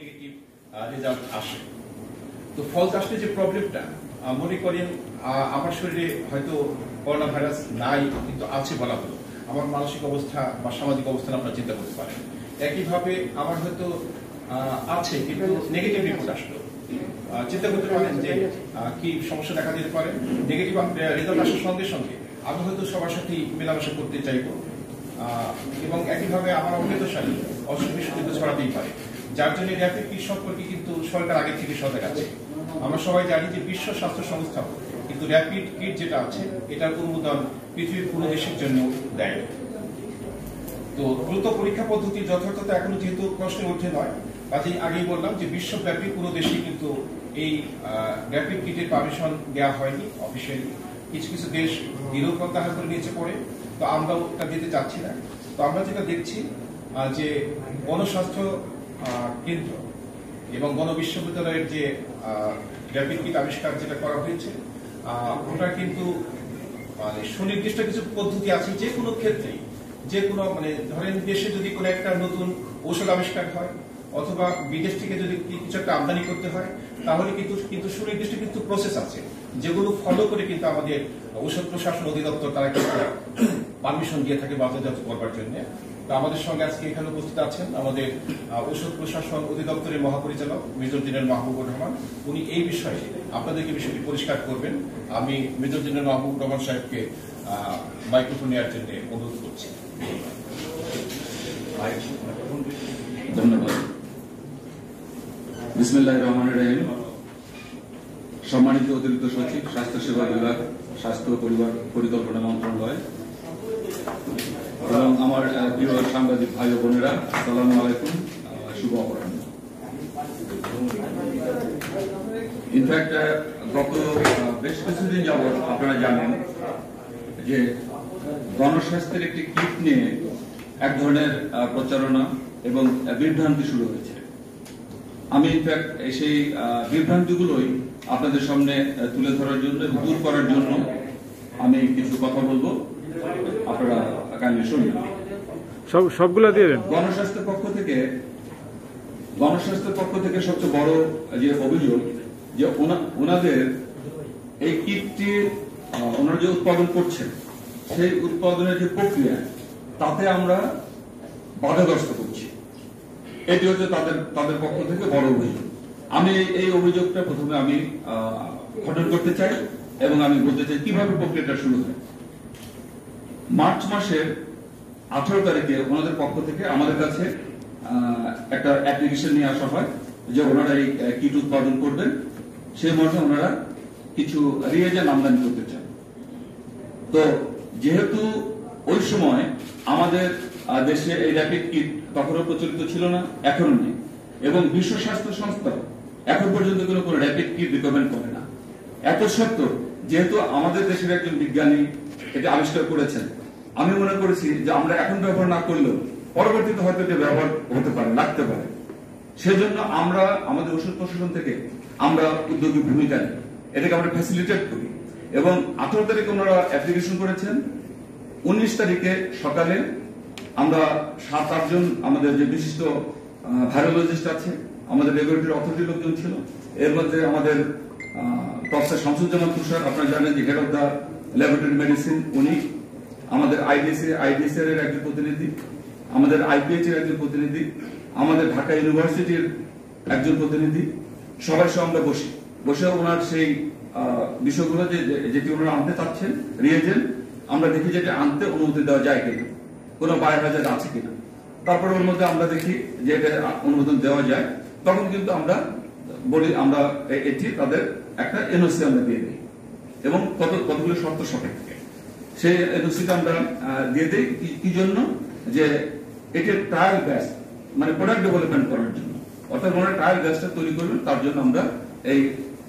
Negative result আসে। তো false আসলে যে প্রবলেমটা মনে করেন আমার শরীরে হয়তো করোনা ভাইরাস নাই কিন্তু আছে বলা হলো, আমার মানসিক অবস্থা বা সামাজিক অবস্থান আপনারা চিন্তা করতে পারেন। একইভাবে আমার হয়তো আছে কিন্তু নেগেটিভ রিপোর্ট আসলো, চিন্তা করতে পারেন যে কি সমস্যা দেখা দিতে পারে। নেগেটিভ রেজাল্ট আসার সঙ্গে সঙ্গে আমি হয়তো সবার সাথে মেলামেশা করতে চাইব এবং একইভাবে আমার অজ্ঞাতসারী অসুখ বিসুখ কিন্তু ছড়াতেই পারে, যার জন্য র্যাপিড কিট সম্পর্কে কিন্তু সরকার আগে থেকে সজাগ আছে। আমরা সবাই জানি যে বিশ্ব স্বাস্থ্য সংস্থা কিন্তু র্যাপিড কিট যেটা আছে এটার অনুমোদন পৃথিবীর কোনো দেশের জন্য দেয়। তো দ্রুত পরীক্ষা পদ্ধতি যথার্থতা এখনো যেহেতু প্রশ্নের ঊর্ধ্বে নয়, কাজেই আগেই বললাম যে বিশ্বব্যাপী পুরো দেশে কিন্তু এই র্যাপিড কিটের পারমিশন দেওয়া হয়নি অফিসিয়ালি। কিছু কিছু দেশ বিরোধ প্রত্যাহার করে নিয়েছে পরে, তো আমরাও ওটা দিতে চাচ্ছি না। তো আমরা যেটা দেখছি যে গণস্বাস্থ্য কেন্দ্র এবং গণবিশ্ববিদ্যালয়ের যে র্যাপিড কিট আবিষ্কার যেটা করা হয়েছে ওটা কিন্তু মানে সুনির্দিষ্ট কিছু পদ্ধতি আছে যে কোনো ক্ষেত্রেই, যে কোনো মানে ধরেন দেশে যদি কোনো একটা নতুন ঔষধ আবিষ্কার হয় অথবা বিদেশ থেকে যদি কিছু একটা আমদানি করতে হয় তাহলে কিন্তু সুনির্দিষ্ট কিন্তু প্রসেস আছে যেগুলো ফলো করে কিন্তু আমাদের ঔষধ প্রশাসন অধিদপ্তর তারা কিন্তু পারমিশন দিয়ে থাকে বাজারজাত করবার জন্য। তো আমাদের সঙ্গে আজকে এখানে উপস্থিত আছেন আমাদের ঔষধ প্রশাসন অধিদপ্তরের মহাপরিচালক মেজর জেনারেল মাহবুবুর রহমান। উনি এই বিষয়ে আপনাদেরকে বিষয়টি পরিষ্কার করবেন। আমি মেজর জেনারেল মাহবুবুর রহমান সাহেবকে মাইক্রোফোন নেওয়ার জন্য অনুরোধ করছি। ধন্যবাদ। বিসমিল্লাহির রহমানির রহিম। সম্মানিত অতিরিক্ত সচিব, স্বাস্থ্য সেবা বিভাগ, স্বাস্থ্য পরিবার পরিকল্পনা মন্ত্রণালয় এবং আমার প্রিয় সাংবাদিক ভাই ও বোনেরা, আসসালামু আলাইকুম, শুভ অপরাহ্ন। ইনফ্যাক্ট গত বেশ কিছুদিন যাবৎ আপনারা জানেন যে গণস্বাস্থ্যের একটি কিট নিয়ে এক ধরনের প্রচারণা এবং বিভ্রান্তি শুরু হয়েছে। আমি ইনফ্যাক্ট সেই বিভ্রান্তিগুলোই আপনাদের সামনে তুলে ধরার জন্য এবং দূর করার জন্য আমি কিছু কথা বলবো, আপনারা কাইন্ডলি শুনবেন। সবগুলো দিয়ে দেন। গণস্বাস্থ্যের পক্ষ থেকে সবচেয়ে বড় যে অভিযোগ যে ওনাদের এই কিটটি ওনারা যে উৎপাদন করছেন সেই উৎপাদনের যে প্রক্রিয়া তাতে আমরা বাধাগ্রস্ত করছি, এটি হচ্ছে তাদের পক্ষ থেকে বড় অভিযোগ। আমি এই অভিযোগটা প্রথমে আমি খণ্ডন করতে চাই এবং আমি বলতে চাই কিভাবে প্রক্রিয়াটা শুরু হয়। মার্চ মাসের 18 তারিখে ওনাদের পক্ষ থেকে আমাদের কাছে একটা অ্যাপ্লিকেশন নিয়ে আসা হয় যে ওনারা এই কিট উৎপাদন করবেন, সেই মর্মে ওনারা কিছু রিয়েজেন্ট আমদানি করতে চান। তো যেহেতু ওই সময় আমাদের দেশে এই র্যাপিড কিট তখনও প্রচলিত ছিল না, এখনো নেই, এবং বিশ্ব স্বাস্থ্য সংস্থা এখন পর্যন্ত কোনো র্যাপিড কিট রিকমেন্ড করে না। এত সত্ত্বেও যেহেতু আমাদের দেশের একজন বিজ্ঞানী এটা আবিষ্কার করেছেন, আমি মনে করেছি যে আমরা এখন ব্যবহার না করলেও পরবর্তীতে হয়তো এটা ব্যবহার হতে পারে, লাগতে পারে। সেজন্য আমরা আমাদের ওষুধ প্রশাসন থেকে আমরা উদ্যোগী ভূমিকা নিই, এটাকে আমরা ফ্যাসিলিটেট করি। এবং 18 তারিখে ওনারা অ্যাপ্লিকেশন করেছেন। 19 তারিখে সকালে আমরা 7-8 জন আমাদের যে বিশিষ্ট ভাইরোলজিস্ট আছে, আমাদের রেগুলেটরি অথরিটির লোকজন ছিল। এর মধ্যে আমাদের প্রফেসর শামসুজ্জামান তুষার, আপনারা জানেন যে head of the laboratory medicine, উনি আমাদের আইডিএসআর এর একজন প্রতিনিধি, আমাদের আইপিএইচ এর একজন প্রতিনিধি, আমাদের ঢাকা ইউনিভার্সিটির একজন প্রতিনিধি, সবাই সঙ্গে আমরা বসে ওনার সেই বিষয়গুলো যেটি ওনারা আনতে চাচ্ছেন রিয়েজেন্ট, আমরা দেখি যে এটা আনতে অনুমতি দেওয়া যায় কিনা, কোনো বায়োহাজার্ড আছে কিনা। তারপরে ওর মধ্যে আমরা দেখি যে এটা অনুমোদন দেওয়া যায়, তখন কিন্তু আমরা বলি আমরা এটি তাদের একটা এনওসি আমরা দিয়ে দিই এবং কতগুলো শর্ত সাপেক্ষে সেই এনওসিটা আমরা দিয়ে দিই। কি জন্য? যে এটা ট্রায়াল ব্যাচ, মানে প্রোডাক্ট ডেভেলপমেন্ট করার জন্য, অর্থাৎ ওনারা ট্রায়াল ব্যাচটা তৈরি করবেন, তার জন্য আমরা এই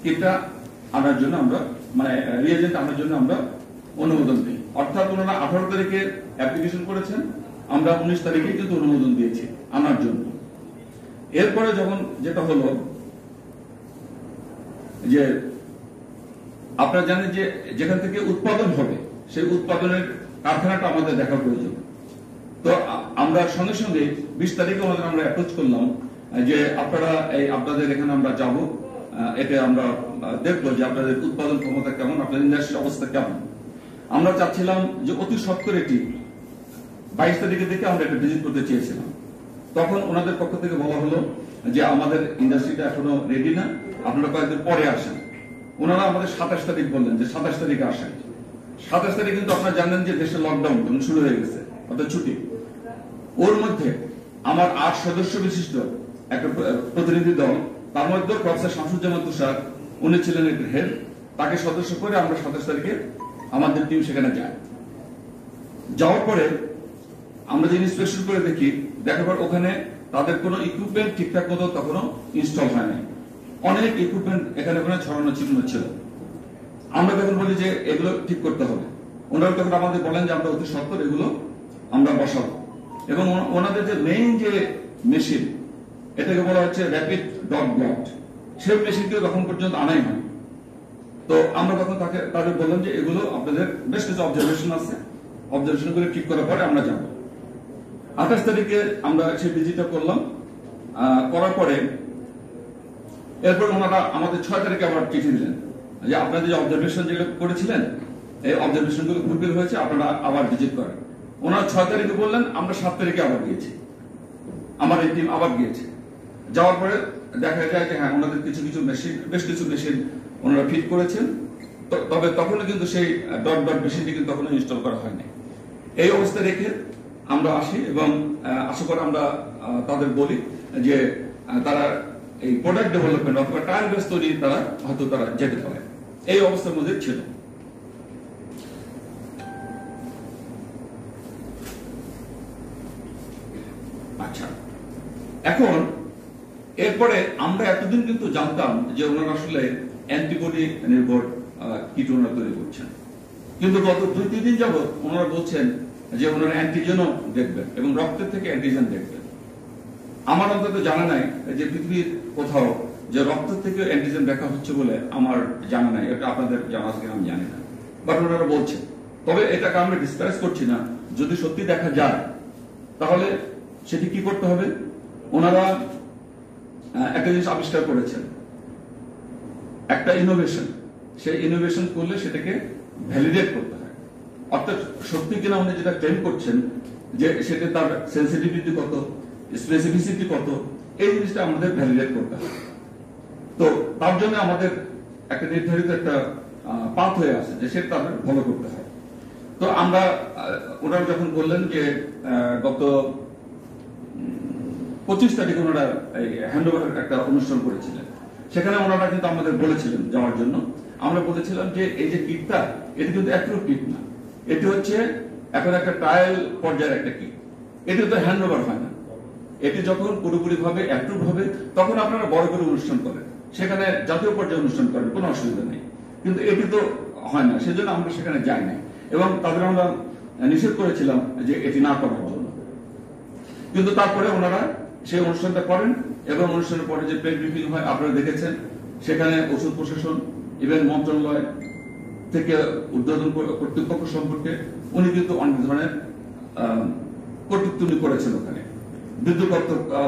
কিটটা আনার জন্য আমরা মানে রিয়েজেন্ট আনার জন্য আমরা অনুমোদন দিই। অর্থাৎ ওনারা 18 তারিখে অ্যাপ্লিকেশন করেছেন, আমরা 19 তারিখে কিন্তু অনুমোদন দিয়েছি আনার জন্য। এরপরে যখন যেটা হলো যে আপনারা জানেন যে যেখান থেকে উৎপাদন হবে সেই উৎপাদনের কারখানাটা আমাদের দেখা প্রয়োজন। তো আমরা সঙ্গে সঙ্গে 20 তারিখে আমরা অ্যাপ্রোচ করলাম যে আপনারা আপনাদের এখানে আমরা যাব, এটা আমরা দেখবো যে আপনাদের উৎপাদন ক্ষমতা কেমন, আপনাদের ইন্ডাস্ট্রির অবস্থা কেমন। আমরা চাচ্ছিলাম যে অতি সত্তর এটি 22 তারিখের দিকে আমরা একটা ভিজিট করতে চেয়েছিলাম। তখন ওনাদের পক্ষ থেকে বলা হলো যে আমাদের ইন্ডাস্ট্রিটা এখনো রেডি না, আপনারা কয়েকদিন পরে আসেন। ওনারা আমাদের 27 তারিখ বললেন যে 27 তারিখে আসেন। 27 তারিখ কিন্তু আপনারা জানেন যে দেশে লকডাউন শুরু হয়ে গেছে, অর্থাৎ ছুটি। ওর মধ্যে আমার 8 সদস্য বিশিষ্ট একটা প্রতিনিধি দল, তার মধ্যে প্রফেসর শামসুজ্জামান তুষার, উনি ছিলেন এর হেড, তাকে সদস্য করে আমরা 27 তারিখে আমাদের টিম সেখানে যায়। যাওয়ার পরে আমরা যে ইন্সপেকশন করে দেখি, দেখার পর ওখানে তাদের কোনো ইকুইপমেন্ট ঠিকঠাক মতো তখনও ইনস্টল হয় নাই। অনেক ইকুইপমেন্ট এখানে ওখানে ছড়ানো ছিটানো ছিল। আমরা তখন বলি যে এগুলো ঠিক করতে হবে। ওনারা তখন আমাদের বলেন যে আমরা অতি সত্বর এগুলো আমরা বসাবো। এবং ওনাদের যে মেইন যে মেশিন, এটাকে বলা হচ্ছে র্যাপিড ডট ব্লক, সেই মেশিনকে তখন পর্যন্ত আনাই হয়। তো আমরা তখন তাদের বললাম যে এগুলো আপনাদের বেশ কিছু অবজারভেশন আছে, অবজারভেশন করে ঠিক করার পরে আমরা যাব। 28 তারিখে আমরা সেই ভিজিটটা করলাম। করার পরে এরপর ওনারা আমাদের 6 তারিখে আবার চিঠি দিলেন যে আপনাদের যে অবজারভেশন যেগুলো করেছিলেন, এই অবজারভেশন গুলো ফুলফিল হয়েছে, আপনারা আবার ভিজিট করেন। ওনারা 6 তারিখে বললেন, আমরা 7 তারিখে আবার গিয়েছি, আমার এই টিম আবার গিয়েছে। যাওয়ার পরে দেখা যায় যে হ্যাঁ, ওনাদের কিছু কিছু মেশিন, বেশ কিছু মেশিন ওনারা ফিট করেছেন, তবে তখনও কিন্তু সেই ডট ডট মেশিনটি কিন্তু তখনও ইনস্টল করা হয়নি। এই অবস্থা রেখে আমরা আসি এবং আশা করে আমরা তাদের বলি যে তারা এই প্রোডাক্ট ডেভেলপমেন্ট অথবা ট্রায়াল বেস তৈরি তারা হয়তো তারা যেতে পারে। এই অবস্থার মধ্যে ছিল। আচ্ছা, এখন এরপরে আমরা এতদিন কিন্তু জানতাম যে ওনারা আসলে অ্যান্টিবডি নির্ভর কিট ওনারা তৈরি করছেন, কিন্তু গত 2-3 দিন যাবত ওনারা বলছেন যে ওনারা অ্যান্টিজেনও দেখবেন এবং রক্তের থেকে অ্যান্টিজেন দেখবেন। আমার অন্তত জানা নাই যে পৃথিবীর কোথাও যে রক্ত থেকে অ্যান্টিজেন দেখা হচ্ছে বলে আমার জানা নাই। এটা আপনাদের জানা আছে আমি জানি না, বাট ওনারা বলছেন। তবে এটাকে আমরা ডিসকারেজ করছি না। যদি সত্যি দেখা যায় তাহলে সেটি কি করতে হবে? ওনারা একটা জিনিস আবিষ্কার করেছেন, একটা ইনোভেশন। সেই ইনোভেশন করলে সেটাকে ভ্যালিডেট করতে হয়, অর্থাৎ সত্যি কিনা উনি যেটা ক্লেম করছেন যে সেটা তার সেন্সিটিভিটি কত, স্পেসিফিসিটি কত, এই জিনিসটা আমাদের ভ্যালিডেট করতে হয়। তো তার জন্য আমাদের একটা নির্ধারিত একটা পাথ হয়ে আছে যে সেটা তাদের ফলো করতে হয়। তো আমরা ওনারা যখন বললেন যে গত 25 তারিখে ওনারা এই হ্যান্ডওভার একটা অনুষ্ঠান করেছিলেন, সেখানে ওনারা কিন্তু আমাদের বলেছিলেন যাওয়ার জন্য। আমরা বলেছিলাম যে এই যে কিটটা, এটি কিন্তু অ্যাপ্রুভ কিট না, এটি হচ্ছে এখন একটা ট্রায়াল পর্যায়ের একটা কিট। এটি তো হ্যান্ডওভার হয় না। এটি যখন পুরোপুরি ভাবে অ্যাপ্রুভ হবে তখন আপনারা বড় করে অনুষ্ঠান করেন, সেখানে জাতীয় পর্যায়ে অনুষ্ঠান করেন, কোনো অসুবিধা নেই। কিন্তু এটি তো হয় না, সেজন্য আমরা সেখানে যাই নাই এবং তাদের আমরা নিষেধ করেছিলাম যে এটি না করার জন্য। কিন্তু তারপরে ওনারা সেই অনুষ্ঠানটা করেন এবং অনুষ্ঠানের পরে যে প্রেস ব্রিফিং হয় আপনারা দেখেছেন, সেখানে ওষুধ প্রশাসন, ইভেন মন্ত্রণালয় থেকে উদ্বোধন কর্তৃপক্ষ সম্পর্কে উনি কিন্তু অনেক ধরনের কর্তৃত্ব উনি করেছেন, ওখানে বিদ্যুৎ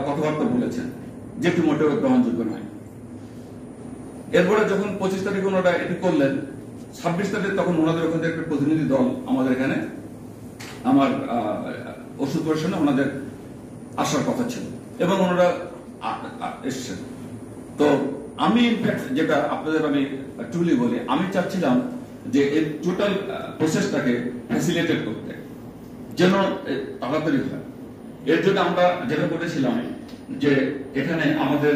কথাবার্তা বলেছেন, যেটি মোটেও গ্রহণযোগ্য নয়। এরপরে যখন 25 তারিখে ওনারা এটি করলেন, 26 তারিখে তখন ওনাদের ওখান থেকে একটা প্রতিনিধি দল আমাদের এখানে আমার ওষুধ প্রশাসনে ওনাদের আসার কথা ছিল এবং ওনারা এসছেন। তো আমি ইনফ্যাক্ট যেটা আপনাদের আমি ট্রুলি বলি, আমি চাচ্ছিলাম যে এই টোটাল প্রসেসটাকে ফ্যাসিলিটেট করতে, যেন তাড়াতাড়ি হয়। এর জন্য আমরা যেটা করেছিলাম যে এখানে আমাদের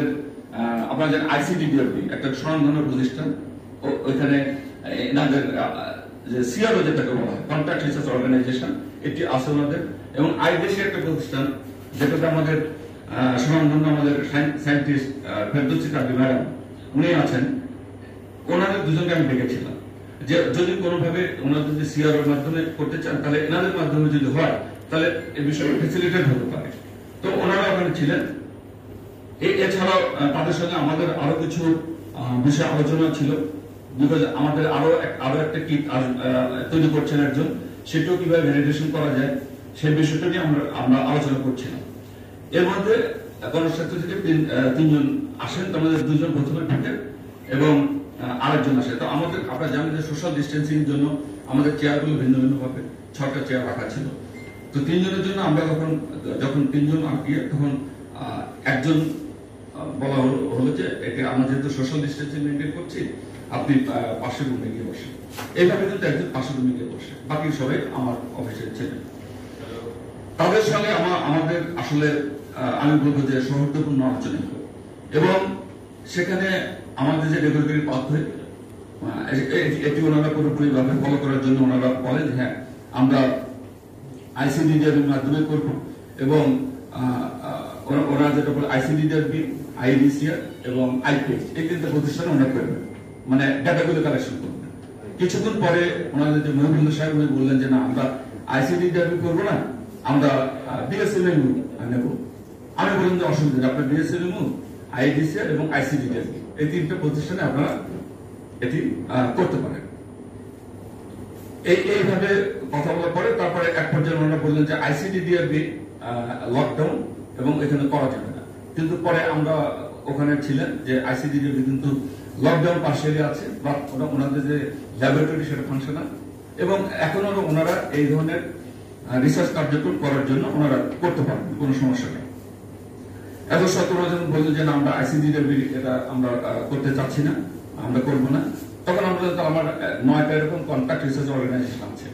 আপনারা জানেন আইসিডিডিআরবি একটা স্বনামধন্য প্রতিষ্ঠান, ওইখানে এনাদের যে সিআরও যেটাকে বলা হয়, কন্ট্রাক্ট রিসার্চ অর্গানাইজেশন, এটি আছে ওনাদের, এবং আইদেশি একটা প্রতিষ্ঠান যেটাতে আমাদের স্বনামধন্য আমাদের সায়েন্টিস্ট ফেরদৌসী কাদি ম্যাডাম উনি আছেন। ওনাদের দুজনকে আমি ডেকেছিলাম যে যদি কোনোভাবে ওনারা যদি সিআরওর মাধ্যমে করতে চান তাহলে এনাদের মাধ্যমে যদি হয় তাহলে এই বিষয়টা ফ্যাসিলিটেট হতে পারে। তো ওনারা ওখানে ছিলেন। এছাড়াও তাদের সঙ্গে আমাদের আরো কিছু বিষয় আলোচনা ছিল, বিকজ আমাদের আরো একটা কিট তৈরি করছেন একজন, সেটাও কিভাবে ভ্যালিডেশন করা যায় সেই বিষয়টা নিয়ে আমরা আলোচনা করছিলাম। এর মধ্যে গণস্বাস্থ্য থেকে তিনজন আসেন, তার মধ্যে 2 জন প্রথমে ঢুকেন এবং আরেকজন আসে। তো আমাদের আপনারা জানেন যে সোশ্যাল ডিস্টেন্সিং এর জন্য আমাদের চেয়ারগুলো ভিন্ন ভিন্ন ভাবে 6টা চেয়ার রাখা ছিল। তো 3 জনের জন্য আমরা যখন 3 জন গিয়ে তখন একজন বলা হলো যে এটা আমরা যেহেতু সোশ্যাল ডিস্টেন্সিং মেনটেন করছি, আপনি পাশের রুমে গিয়ে বসেন। এইভাবে কিন্তু একজন পাশের রুমে গিয়ে বসে, বাকি সবাই আমার অফিসের ছিলেন। তাদের সঙ্গে আমাদের আসলে আমি বলবো যে সৌহার্দ্যপূর্ণ আলোচনা হলো এবং সেখানে আমাদের যে রেগুলেটরি পাথওয়ে এটি ওনারা পুরোপুরিভাবে ফলো করার জন্য ওনারা বলেন হ্যাঁ আমরা আইসিডিডিআর মাধ্যমে করব এবং ওরা যেটা বলে আইসিডিডিআর, আইডিসিআর এবং আইপিএস এই 3টা প্রতিষ্ঠানে ওনারা করবেন, মানে ডাটাগুলো কালেকশন করবেন। কিছুক্ষণ পরে ওনাদের যে মহিবুল্লাহ সাহেব উনি বললেন যে না আমরা আইসিডিডিআর করবো না, আমরা বিএসএমএম নেব। আমি বললাম যে অসুবিধা নেই, আপনার বিএসএমএম, আইডিসিআর এবং আইসিডিডিআর এই 3টা প্রতিষ্ঠানে আপনারা এটি করতে পারেন। এইভাবে কথা বলার পরে তারপরে এক পর্যায়ে ওনারা বললেন যে আইসিডিডিআরবি লকডাউন এবং এখানে করা যাবে না, কিন্তু পরে আমরা ওখানে ছিলেন যে আইসিডিডিআরবি কিন্তু লকডাউন পার্সিয়ালি আছে, বা ওনাদের যে ল্যাবরেটরি সেটা ফাংশনাল এবং এখন ওনারা এই ধরনের রিসার্চ কার্যক্রম করার জন্য ওনারা করতে পারবেন, কোনো সমস্যা নেই। এত সত্ত্বেও যখন বললেন যে না আমরা আইসিডিডিআরবি এটা আমরা করতে চাচ্ছি না, আমরা করবো না, তখন আমরা আমার 9টা এরকম কন্ট্রাক্ট রিসার্চ অর্গানাইজেশন আছে।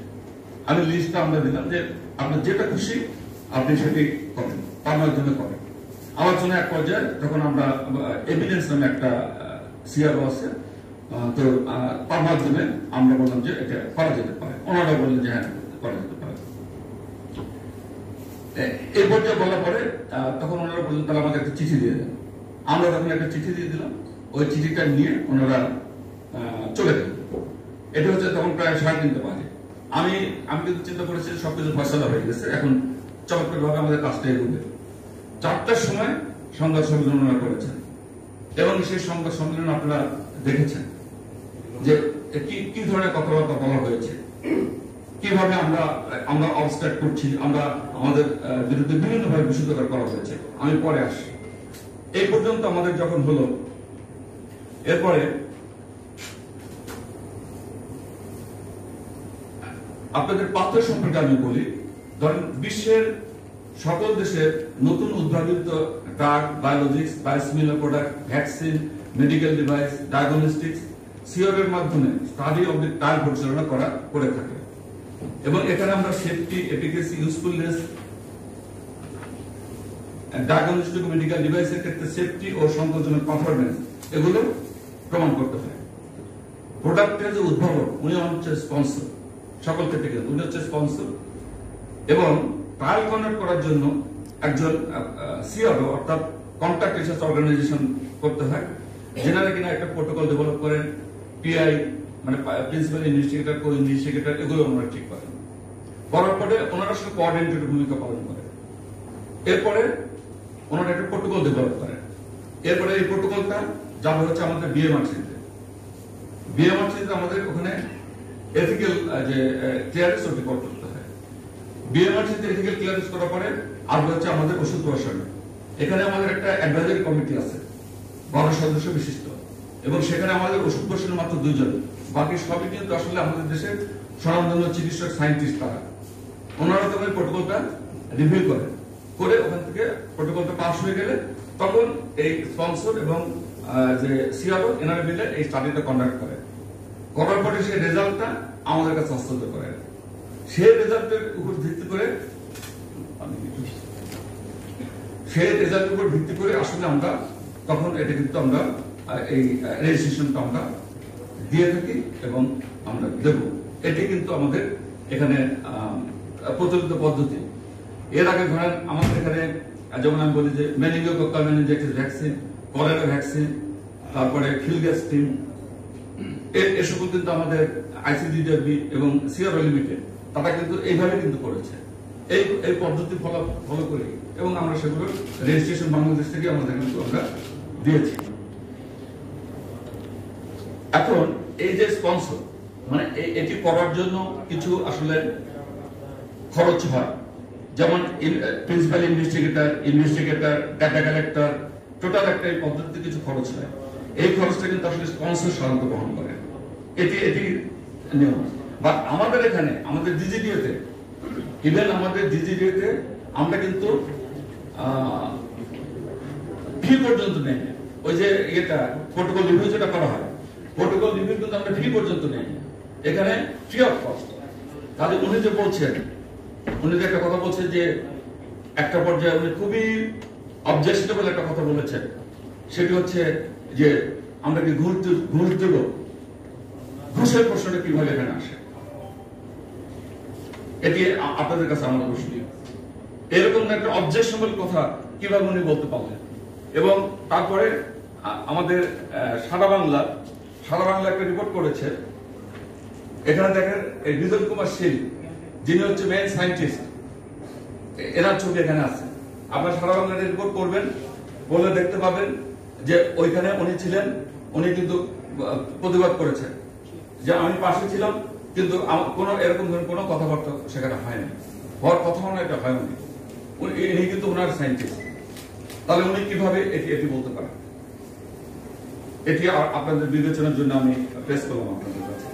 আমি লিস্টটা আমরা দিলাম যে আপনার যেটা খুশি আপনি সেটি করেন, তার মাধ্যমে করেন। আমার জন্য এক পর্যায়ে যখন আমরা এভিডেন্স নামে একটা সিআরও আছে, তো তার মাধ্যমে আমরা বললাম যে এটা করা যেতে পারে, ওনারা বললেন যে হ্যাঁ করা যেতে পারে। এই পর্যায়ে বলার পরে তখন ওনারা বললেন তাহলে আমাকে একটা চিঠি দিয়ে দেন। আমরা তখন একটা চিঠি দিয়ে দিলাম, ওই চিঠিটা নিয়ে ওনারা চলে গেল। এটা হচ্ছে তখন প্রায় 3:30 বাজে। আমি কিন্তু চিন্তা করেছি সবকিছু ফয়সালা হয়ে গেছে, এখন চমৎকার ভাবে আমাদের কাজটা এগোবে। 4টার সময় সংবাদ সম্মেলন ওনারা করেছেন এবং সেই সংবাদ সম্মেলন আপনারা দেখেছেন যে কি ধরনের কথাবার্তা বলা হয়েছে, কিভাবে আমরা অবস্ট্রাক্ট করছি, আমরা আমাদের বিরুদ্ধে বিভিন্নভাবে বিশুদ্ধকর করা হয়েছে। আমি পরে আসি। এই পর্যন্ত আমাদের যখন হলো, এরপরে আপনাদের পাত্র সম্পর্কে আমি বলি। ধরেন বিশ্বের সকল দেশের নতুন উদ্ভাবিত drug, biologics, biosimilar product, vaccine, medical device, diagnostics সিওরের মাধ্যমে স্টাডি অব দি ট্রায়াল পরিচালনা করে থাকে এবং এখানে আমরা safety, efficacy, usefulness, diagnostic medical ডিভাইসের ক্ষেত্রে সেফটি ও সন্তোষজনক পারফরমেন্স এগুলো প্রমাণ করতে হয়। প্রোডাক্টের যে উদ্ভাবক উনি হচ্ছে স্পন্সর, সকল ক্ষেত্রে উনি হচ্ছে স্পন্সর এবং ট্রায়াল কন্ডাক্ট করার জন্য একজন সিআরও অর্থাৎ কন্ট্রাক্ট রিসার্চ অর্গানাইজেশন করতে হয়, যেনারা কিনা একটা প্রোটোকল ডেভেলপ করেন, পিআই মানে প্রিন্সিপাল ইনভেস্টিগেটর, কো ইনভেস্টিগেটর এগুলো ওনারা ঠিক করেন। করার পরে ওনারা আসলে কোঅর্ডিনেটর ভূমিকা পালন করেন। এরপরে ওনারা একটা প্রোটোকল ডেভেলপ করেন। এরপরে এই প্রোটোকলটা যাবে হচ্ছে আমাদের বিএমআরসিতে। বিএমআরসিতে আমাদের ওখানে এথিক্যাল যে ক্লিয়ারেন্স ওটি করতে হয়। বিএমআরসিতে এথিক্যাল ক্লিয়ারেন্স করার পরে আর হচ্ছে আমাদের ওষুধ প্রশাসন। এখানে আমাদের একটা অ্যাডভাইজারি কমিটি আছে 12 সদস্য বিশিষ্ট এবং সেখানে আমাদের ওষুধ প্রশাসনের মাত্র 2 জন, বাকি সবই কিন্তু আসলে আমাদের দেশের স্বনামধন্য চিকিৎসক, সায়েন্টিস্ট তারা। ওনারা তখন প্রোটোকলটা রিভিউ করে ওখান থেকে প্রোটোকলটা পাস হয়ে গেলে তখন এই স্পন্সর এবং যে সিআরও এনারা মিলে এই স্টাডিটা কন্ডাক্ট করার পরে সেই রেজাল্টটা আমাদের কাছে হস্তান্তর করে। সেই রেজাল্টের উপর ভিত্তি করে আসলে আমরা তখন এটা কিন্তু আমরা এই রেজিস্ট্রেশনটা আমরা দিয়ে থাকি এবং আমরা দেব। এটি কিন্তু আমাদের এখানে প্রচলিত পদ্ধতি। এর আগে ধরেন আমাদের এখানে যেমন আমি বলি যে মেনিনগোকক্কাল মেনিনজাইটিস ভ্যাকসিন, কলেরা ভ্যাকসিন, তারপরে খিলগাস্ট্রিন, এর সকল কিন্তু আমাদের আইসিডিডিআরবি এবং সিআরও লিমিটেড তারা কিন্তু এইভাবে কিন্তু করেছে। এই পদ্ধতি ফলো করি এবং আমরা সেগুলো রেজিস্ট্রেশন বাংলাদেশ থেকে আমাদের কিন্তু আমরা দিয়েছি। এখন এই যে স্পন্সর মানে এটি করার জন্য কিছু আসলে খরচ হয়, যেমন principal investigator, data collector, total একটা এই পদ্ধতিতে কিছু খরচ হয়। এই খরচটা কিন্তু আসলে স্পন্সর সাধারণত বহন করে, এটি নিয়ম। বাট আমাদের এখানে আমাদের ডিজিডিওতে, ইভেন আমাদের ডিজিডিওতে আমরা কিন্তু ফি পর্যন্ত নেই। ওই যে এটা প্রোটোকল রিভিউ যেটা করা হয়, প্রোটোকল রিভিউ কিন্তু আমরা ফি পর্যন্ত নেই, এখানে ফ্রি অফ কস্ট। তাহলে উনি যে বলছেন, উনি যে একটা কথা বলছেন যে একটা পর্যায়ে উনি খুবই অবজেকশনেবল একটা কথা বলেছেন, সেটি হচ্ছে যে আমরা কি ঘুষ দেব, ঘুষের প্রশ্নটা কিভাবে এখানে আসে, এটি আপনাদের কাছে আমার প্রশ্ন। এরকম একটা অবজেকশনেবল কথা কিভাবে উনি বলতে পারলেন? এবং তারপরে আমাদের সারা বাংলা একটা রিপোর্ট করেছে, এখানে দেখেন বিজন কুমার শীল, যিনি হচ্ছে মেইন সায়েন্টিস্ট, এনার ছবি এখানে আছে। আপনার সারা বাংলার রিপোর্ট করবেন, বলে দেখতে পাবেন যে ওইখানে উনি ছিলেন, উনি কিন্তু প্রতিবাদ করেছেন যে আমি পাশে ছিলাম, কিন্তু কোনো এরকম ধরনের কোনো কথাবার্তা সেখানে হয়নি, হওয়ার কথা না, এটা হয়নি। ইনি কিন্তু ওনার সায়েন্টিস্ট, তাহলে উনি কিভাবে এটি বলতে পারেন? এটি আপনাদের বিবেচনার জন্য আমি প্রেস করলাম আপনাদের কাছে।